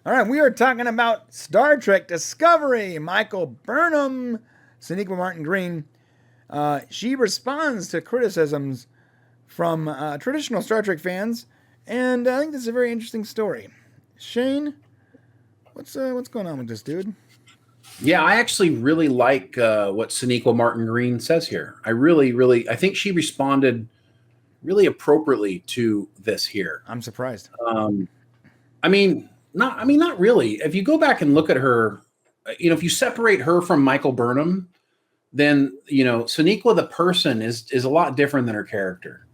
All right, we are talking about Star Trek Discovery. Michael Burnham, Sonequa Martin-Green. She responds to criticisms from traditional Star Trek fans, and I think this is a very interesting story. Shane, what's going on with this dude? Yeah, I actually really like what Sonequa Martin-Green says here. I think she responded really appropriately to this here. I'm surprised. Not really. If you go back and look at her, if you separate her from Michael Burnham, then Sonequa the person is a lot different than her character,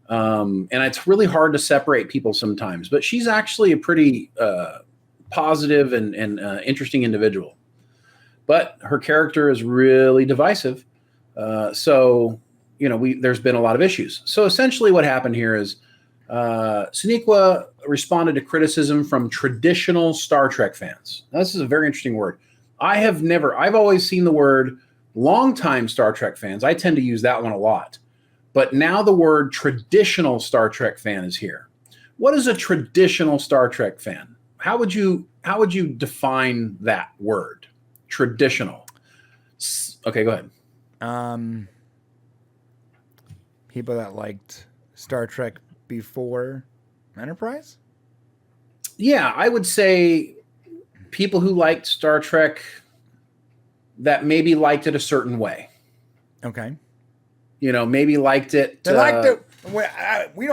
and it's really hard to separate people sometimes. But she's actually a pretty positive and interesting individual. But her character is really divisive, so there's been a lot of issues. So essentially, what happened here is Sonequa responded to criticism from traditional Star Trek fans. Now, this is a very interesting word. I've always seen the word longtime Star Trek fans. I tend to use that one a lot. But now the word traditional Star Trek fan is here. What is a traditional Star Trek fan? How would you define that word? Traditional. Okay, go ahead. People that liked Star Trek before Enterprise? Yeah, I would say people who liked Star Trek that maybe liked it a certain way. Okay. Maybe liked it. They liked it. We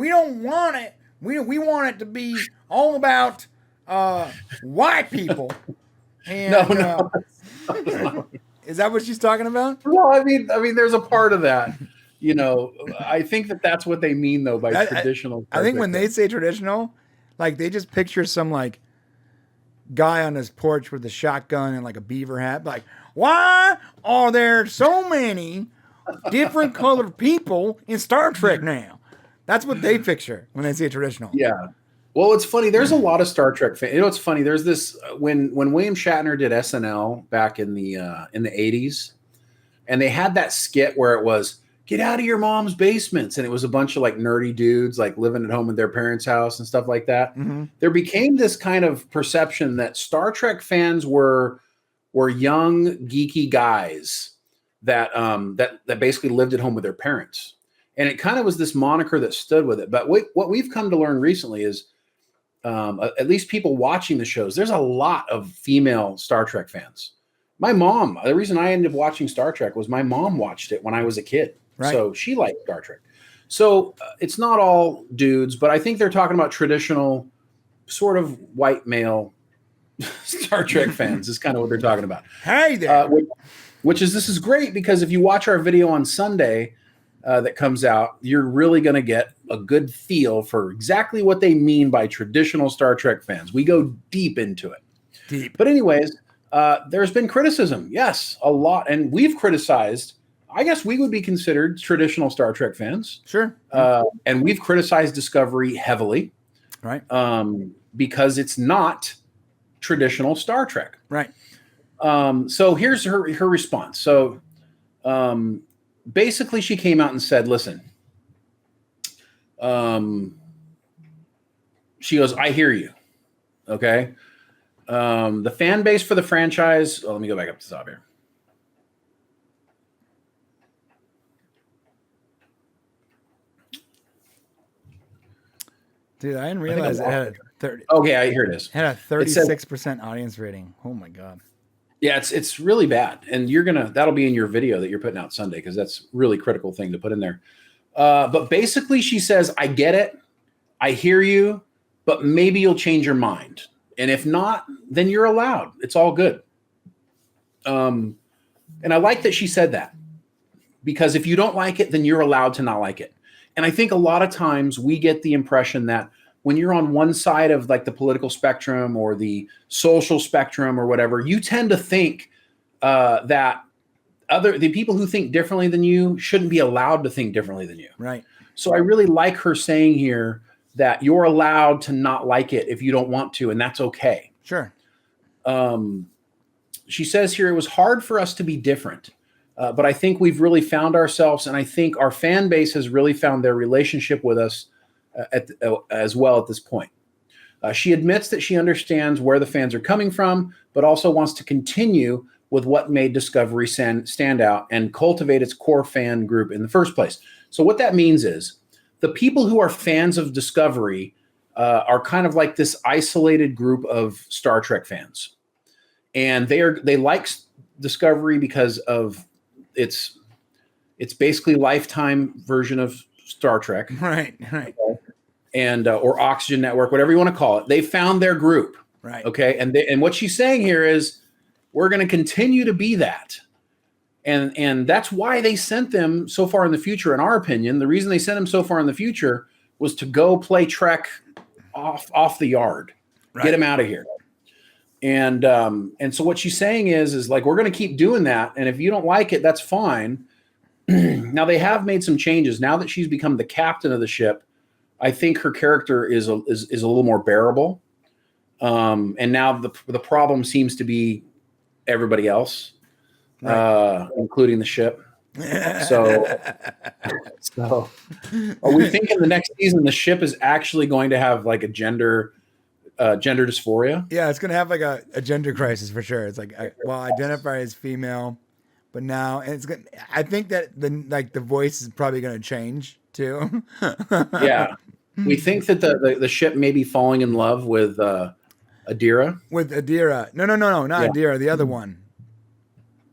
don't want it. We want it to be all about white people. And, no. Is that what she's talking about? No, I mean, there's a part of that. I think that's what they mean though by traditional. I think when they say traditional, like they just picture some like guy on his porch with a shotgun and like a beaver hat. Like, why are there so many different colored people in Star Trek now? That's what they picture when they say traditional. Yeah. Well, it's funny. There's a lot of Star Trek fans. It's funny. There's this when William Shatner did SNL back in the 80s, and they had that skit where it was "Get out of your mom's basements," and it was a bunch of like nerdy dudes like living at home in their parents' house and stuff like that. Mm-hmm. There became this kind of perception that Star Trek fans were young geeky guys that basically lived at home with their parents, and it kind of was this moniker that stood with it. But what we've come to learn recently is, at least people watching the shows, there's a lot of female Star Trek fans. My mom, the reason I ended up watching Star Trek was my mom watched it when I was a kid. Right. So she liked Star Trek. So it's not all dudes, but I think they're talking about traditional sort of white male Star Trek fans is kind of what they're talking about. Hey there. This is great because if you watch our video on Sunday that comes out, you're really going to get a good feel for exactly what they mean by traditional Star Trek fans. We go deep into it. Deep. But anyways, there's been criticism. Yes, a lot. And we've criticized, I guess we would be considered traditional Star Trek fans. Sure. And we've criticized Discovery heavily. Right. Because it's not traditional Star Trek. Right. So here's her response. So basically she came out and said, listen, she goes, I hear you. Okay. The fan base for the franchise. Oh, let me go back up to the top here. Dude, I didn't realize it had a 30. Okay, here it is. Had a 36% audience rating. Oh my god. Yeah, it's really bad, and that'll be in your video that you're putting out Sunday because that's a really critical thing to put in there. But basically, she says, "I get it, I hear you, but maybe you'll change your mind, and if not, then you're allowed. It's all good." And I like that she said that because if you don't like it, then you're allowed to not like it. And I think a lot of times we get the impression that when you're on one side of like the political spectrum or the social spectrum or whatever, you tend to think that the people who think differently than you shouldn't be allowed to think differently than you. Right. So I really like her saying here that you're allowed to not like it if you don't want to, and that's okay. Sure. She says here, it was hard for us to be different. But I think we've really found ourselves, and I think our fan base has really found their relationship with us as well at this point. She admits that she understands where the fans are coming from, but also wants to continue with what made Discovery stand out and cultivate its core fan group in the first place. So what that means is the people who are fans of Discovery are kind of like this isolated group of Star Trek fans. And they like Discovery because of its basically Lifetime version of Star Trek. Right. Okay? And or Oxygen Network, whatever you want to call it. They found their group. Right. Okay. And what she's saying here is we're going to continue to be that. And that's why they sent them so far in the future, in our opinion. The reason they sent them so far in the future was to go play Trek off the yard. Right. Get them out of here. And so what she's saying is like, we're going to keep doing that. And if you don't like it, that's fine. Now they have made some changes. Now that she's become the captain of the ship, I think her character is a little more bearable. And now the problem seems to be everybody else, right. Including the ship. So are we thinking the next season the ship is actually going to have like a gender dysphoria? Yeah, it's gonna have like a gender crisis for sure. It's like, identify as female, but now it's gonna. I think that the voice is probably gonna change too. Yeah, we think that the ship may be falling in love with Adira. With Adira, no, not Adira. The other one.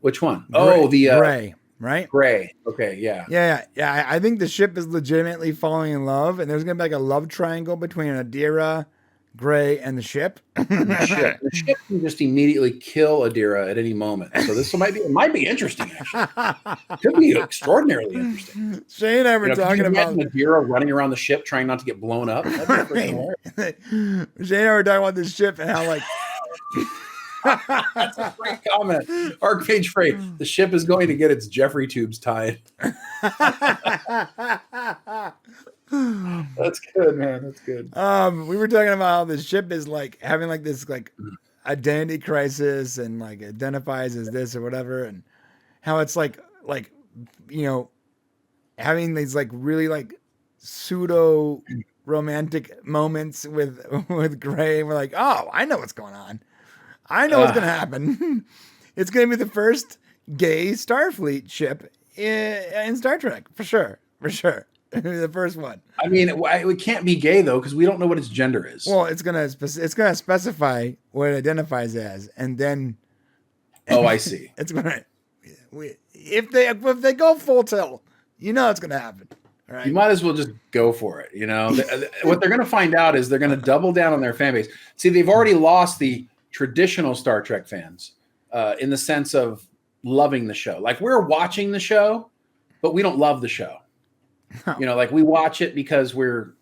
Which one? The Gray. Right? Gray. Okay, yeah. Yeah. I think the ship is legitimately falling in love, and there's gonna be like a love triangle between Adira, Gray, and the ship. The ship can just immediately kill Adira at any moment. So this might be interesting. Actually, could be extraordinarily interesting. Shane and I were talking about Adira running around the ship trying not to get blown up. Shane and I were talking about this ship and how like. That's a great comment. Arcpage Freight. The ship is going to get its Jeffrey tubes tied. That's good, man. That's good. We were talking about how the ship is like having like this like identity crisis and like identifies as this or whatever, and how it's like having these like really like pseudo romantic moments with Gray. And we're like, oh, I know what's going on. I know what's going to happen. It's going to be the first gay Starfleet ship in Star Trek, for sure. The first one. I mean, it can't be gay though, because we don't know what its gender is. Well, it's gonna specify what it identifies as, and then. Oh, I see. It's gonna. If they go full tilt, it's gonna happen. Right? You might as well just go for it. What they're gonna find out is they're gonna double down on their fan base. See, they've already lost the traditional Star Trek fans in the sense of loving the show. Like we're watching the show, but we don't love the show. Like we watch it because we're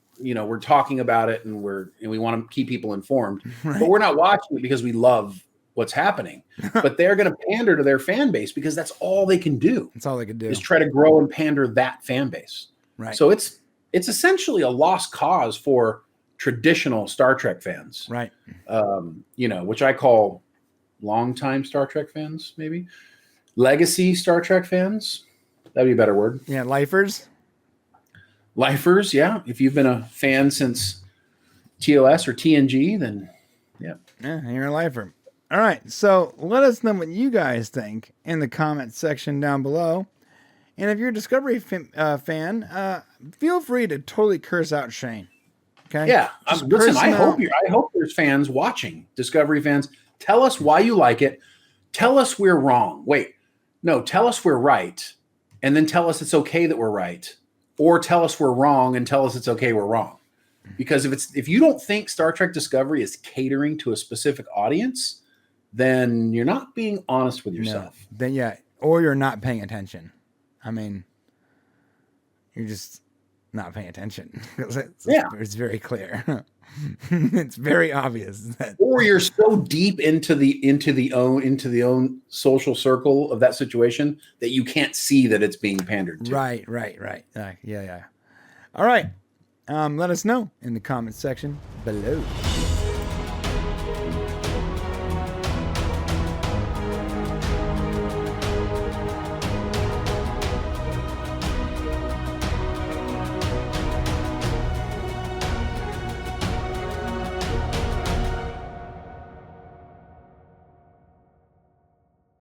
talking about it and we want to keep people informed, right. But we're not watching it because we love what's happening. But they're going to pander to their fan base because that's all they can do. That's all they can do is try to grow and pander that fan base. Right. So it's essentially a lost cause for traditional Star Trek fans, right? Which I call longtime Star Trek fans, maybe legacy Star Trek fans. That'd be a better word. Yeah, lifers. Lifers, yeah. If you've been a fan since TOS or TNG, then yeah, you're a lifer. All right, so let us know what you guys think in the comment section down below. And if you're a Discovery fan, feel free to totally curse out Shane. Okay. Yeah. Listen, I hope there's fans watching, Discovery fans. Tell us why you like it. Tell us we're wrong. Wait, no, tell us we're right. And then tell us it's okay that we're right. Or tell us we're wrong and tell us it's okay we're wrong. Because if you don't think Star Trek Discovery is catering to a specific audience, then you're not being honest with yourself. No, then or you're not paying attention. I mean, you're just not paying attention. It's very clear. It's very obvious that. Or you're so deep into the own social circle of that situation that you can't see that it's being pandered to. Right. Yeah. All right. Let us know in the comments section below.